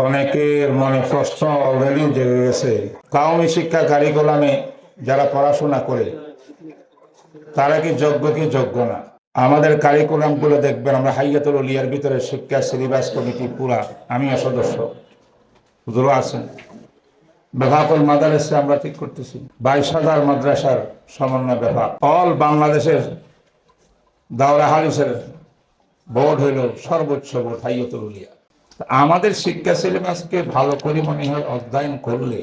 অনেকের মনে প্রশ্ন অলরেডি জেগে গেছে। কাউমি শিক্ষা কারিকুলামে যারা পড়াশোনা করে তারা কি যোগ্য কি যোগ্য না? আমাদের কারিকুলাম গুলো দেখবেন, আমরা হাইয়াতুল উলিয়ার ভিতরে শিক্ষা সিলেবাস কমিটি পুরা, আমিও সদস্য, হুজুরও আছেন। বেফাকুল মাদ্রাসা আমরা ঠিক করতেছি, 22,000 মাদ্রাসার সমন্বয় বেফাক। অল বাংলাদেশের দাওরা হাদিসের বোর্ড হইল সর্বোচ্চ বোর্ড হাইয়াতুল উলিয়া। আমাদের শিক্ষা সিলেবাসকে ভালো করে মনে হয় অধ্যয়ন করলে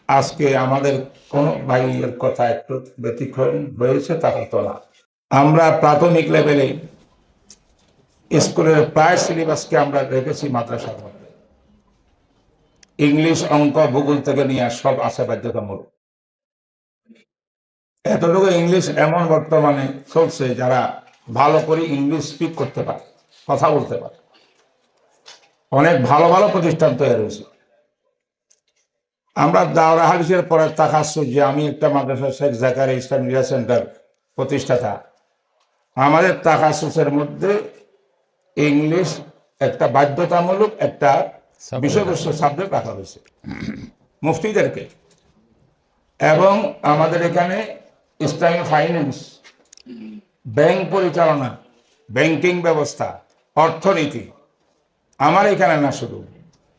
আজকে আমাদের কোন ভাইয়ের কথা একটু ব্যতিক্রম হয়েছে তা হতো না। আমরা প্রাথমিক লেভেলে স্কুলের প্রায় সিলেবাসকে আমরা রেখেছি মাদ্রাসার মধ্যে। ইংলিশ, অঙ্ক, ভূগোল থেকে নিয়ে সব আছে বাধ্যতামূলক। এতটুকু ইংলিশ এমন বর্তমানে চলছে যারা ভালো করে ইংলিশ স্পিক করতে পারে, কথা বলতে পারে। অনেক ভালো ভালো প্রতিষ্ঠান তৈরি হয়েছে। আমরা দাওরা হাদিসের পরে তাকাচ্ছি যে আমি একটা মাদ্রাসা শেখ জাকারিয়া ইসলামিক সেন্টার প্রতিষ্ঠাতা, আমাদের তাকাসুসের মধ্যে ইংলিশ একটা বাধ্যতামূলক একটা বিষয়বস্তু সাবজেক্ট রাখা হয়েছে মুফতিদেরকে। এবং আমাদের এখানে ইসলামিক ফাইন্যান্স, ব্যাংক পরিচালনা, ব্যাংকিং ব্যবস্থা, অর্থনীতি, আমার এখানে না, শুধু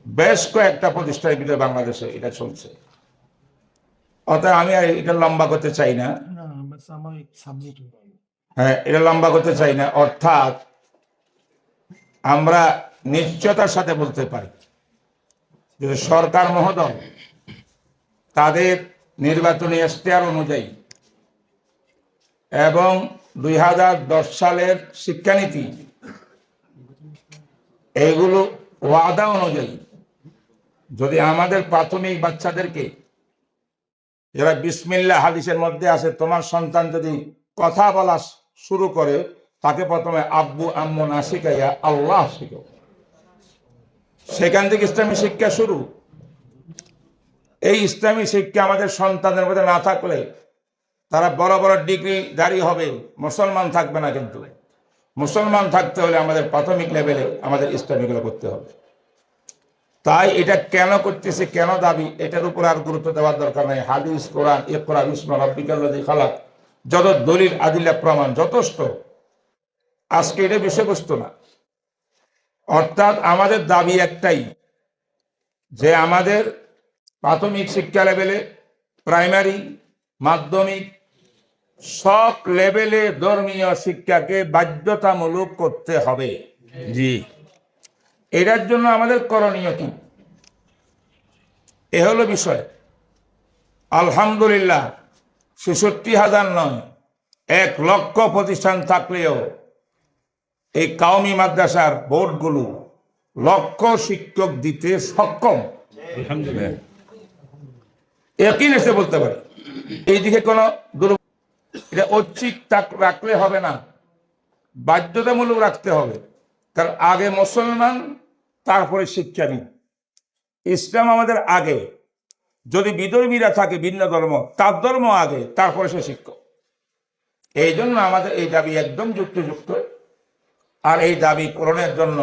বেশ কয়েকটা প্রতিষ্ঠানের ভিতরে বাংলাদেশে এটা চলছে। অর্থাৎ আমি আর এটা লম্বা করতে চাই না, হ্যাঁ, এটা লম্বা করতে চাই না। অর্থাৎ আমরা নিশ্চয়তার সাথে বলতে পারি যে সরকার মহোদয় তাদের নির্বাচনী ইশতেহার অনুযায়ী এবং 2010 সালের শিক্ষানীতি, এইগুলো ওয়াদা অনুযায়ী যদি আমাদের প্রাথমিক বাচ্চাদেরকে, যারা বিসমিল্লাহ হাদিসের মধ্যে আছে, তোমার সন্তান যদি কথা বলা শুরু করে তাকে প্রথমে আব্বু আম্মু না শিখাইয়া আল্লাহ শিখো, সেখান থেকে ইসলামী শিক্ষা শুরু। এই ইসলামী শিক্ষা আমাদের সন্তানের মধ্যে না থাকলে তারা বড় বড় ডিগ্রিধারী হবে, মুসলমান থাকবে না। কিন্তু মুসলমান থাকতে হলে আমাদের প্রাথমিক লেভেলে আমাদের ইসলামীগুলো করতে হবে। তাই এটা কেন করতেছে, কেন দাবি, এটার উপর আর গুরুত্ব দেওয়ার দরকার নাই। হাদিস, কোরআন, ইকরা বিস্মি রাব্বিকাল্লাযী খালাক, যত দলিল আদিল্লা প্রমাণ যথেষ্ট। আজকে এটা বিষয়বস্তু না। অর্থাৎ আমাদের দাবি একটাই, যে আমাদের প্রাথমিক শিক্ষা লেভেলে, প্রাইমারি, মাধ্যমিক, সব লেভেলে ধর্মীয় শিক্ষাকে বাধ্যতামূলক করতে হবে। জি, এটার জন্য আমাদের করণীয় কি, এ হলো বিষয়। আলহামদুলিল্লাহ 66,000 নয়, 1 লক্ষ প্রতিষ্ঠান থাকলেও এই কাওমি মাদ্রাসার বোর্ডগুলো লক্ষ শিক্ষক দিতে সক্ষম। আলহামদুলিল্লাহ, একই এসে বলতে পারি। এইদিকে কোনো এটা ঐচ্ছিক রাখলে হবে না, বাধ্যতামূলক রাখতে হবে। কারণ আগে মুসলমান, তারপরে শিক্ষাবিদ। ইসলাম আমাদের আগে। যদি বিধর্মীরা থাকে ভিন্ন ধর্ম, তার ধর্ম আগে, তারপরে সে শিক্ষক। এই জন্য আমাদের এই দাবি একদম যুক্তিযুক্ত। আর এই দাবি পূরণের জন্য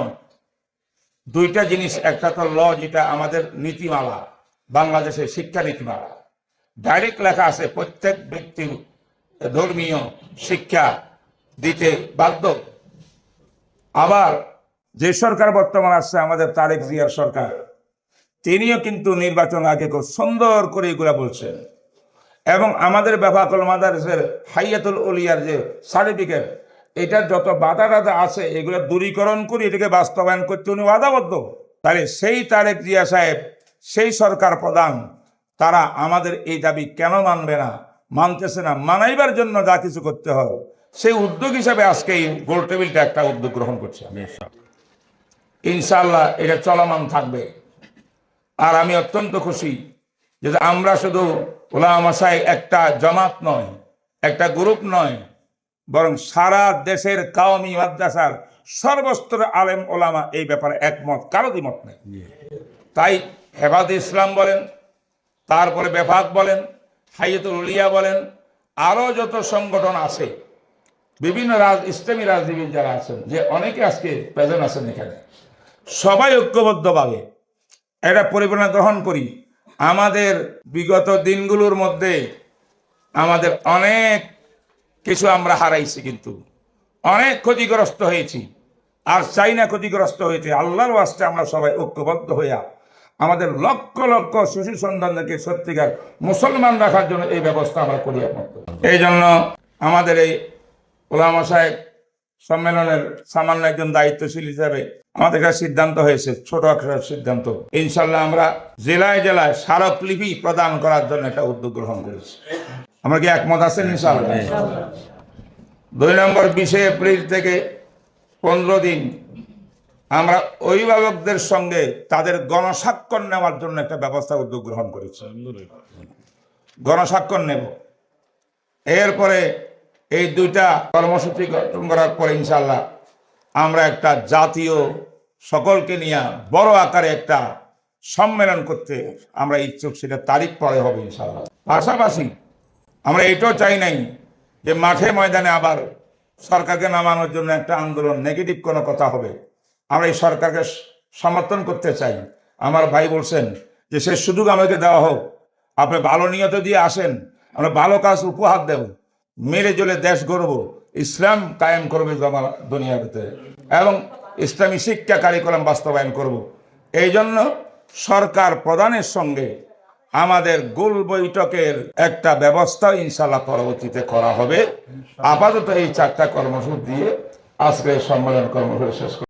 দুইটা জিনিস, একটা তো ল, যেটা আমাদের নীতিমালা, বাংলাদেশের শিক্ষা নীতিমালা, ডাইরেক্ট লেখা আছে প্রত্যেক ব্যক্তির ধর্মীয় শিক্ষা দিতে বাধ্য। আবার যে সরকার বর্তমান আসছে, আমাদের তারেক জিয়ার সরকার, তিনিও কিন্তু নির্বাচন আগে খুব সুন্দর করে এগুলা বলছেন। এবং আমাদের বেফাকুল মাদ্রাসার হাইয়াতুল উলিয়ার যে সার্টিফিকেট, এটার যত বাধা টাধা আছে এগুলো দূরীকরণ করে এটাকে বাস্তবায়ন করতে উনি ওয়াদাবদ্ধ। তাহলে সেই তারেক জিয়া সাহেব, সেই সরকার প্রধান, তারা আমাদের এই দাবি কেন মানবে না, মানতেছে না? মানাইবার জন্য যা কিছু করতে হয়, সেই উদ্যোগ হিসাবে আজকে এই গোল টেবিলটা একটা উদ্যোগ গ্রহণ করছে। ইনশাআল্লাহ এটা চলমান থাকবে। আর আমি অত্যন্ত খুশি যে আমরা শুধু উলামা মাসায়েখ একটা জামাত নয়, একটা গ্রুপ নয়, বরং সারা দেশের কাওমি মাদ্রাসার সর্বস্তরের আলেম ওলামা এই ব্যাপারে একমত, কারো দ্বিমত নেই। তাই হেফাজতে ইসলাম বলেন, তারপরে বেফাক বলেন, হাইয়াতুল উলিয়া বলেন, আরো যত সংগঠন আছে, বিভিন্ন ইসলামী রাজনীতিবিদ যারা আছেন, যে অনেকে আজকে প্রেজেন্ট আছেন এখানে, সবাই ঐক্যবদ্ধভাবে এটা পরিকল্পনা গ্রহণ করি। আমাদের বিগত দিনগুলোর মধ্যে আমাদের অনেক কিছু আমরা হারাইছি, কিন্তু অনেক ক্ষতিগ্রস্ত হয়েছি, আর চাই না ক্ষতিগ্রস্ত হয়েছে। আল্লাহর ওয়াস্তে আমরা সবাই ঐক্যবদ্ধ হইয়া আমাদের লক্ষ লক্ষ শিশু সন্তানদেরকে সত্যিকার মুসলমান রাখার জন্য এই ব্যবস্থা আমরা করি। এই জন্য আমাদের এই ওলামা সাহেব সম্মেলনের সামান্য একজন দায়িত্বশীল হিসাবে আমাদের কাছে সিদ্ধান্ত হয়েছে, ছোট একটা সিদ্ধান্ত, ইনশাল্লাহ আমরা জেলায় জেলায় স্মারকলিপি প্রদান করার জন্য একটা উদ্যোগ গ্রহণ করেছি। আমরা কি একমত আছেন ইনশাল্লাহ? 2 নম্বর 20 এপ্রিল থেকে 15 দিন আমরা অভিভাবকদের সঙ্গে তাদের গণস্বাক্ষর নেওয়ার জন্য একটা ব্যবস্থা উদ্যোগ গ্রহণ করেছি। গণস্বাক্ষর নেব। এরপরে এই 2টা কর্মসূচি গঠন করার পরে ইনশাল্লাহ আমরা একটা জাতীয় সকলকে নিয়ে বড় আকারে একটা সম্মেলন করতে আমরা ইচ্ছুক, সেটা তারিখ পরে হবে ইনশাল্লাহ। পাশাপাশি আমরা এটাও চাই নাই যে মাঠে ময়দানে আবার সরকারকে নামানোর জন্য একটা আন্দোলন, নেগেটিভ কোনো কথা হবে। আমরা এই সরকারকে সমর্থন করতে চাই। আমার ভাই বলছেন যে সে সুযোগ আমাকে দেওয়া হোক, আপনি ভালো নিয়ত দিয়ে আসেন, আমরা ভালো কাজ উপহার দেব, মেরে জলে দেশ গড়ব, ইসলাম কায়েম করবে দুনিয়াতে, এবং ইসলামী শিক্ষা কারিকুলাম বাস্তবায়ন করব। এই জন্য সরকার প্রধানের সঙ্গে আমাদের গোল বৈঠকের একটা ব্যবস্থা ইনশাল্লাহ পরবর্তীতে করা হবে। আপাতত এই 4টা কর্মসূচি দিয়ে আজকে সম্মেলন কর্মসূচি শেষ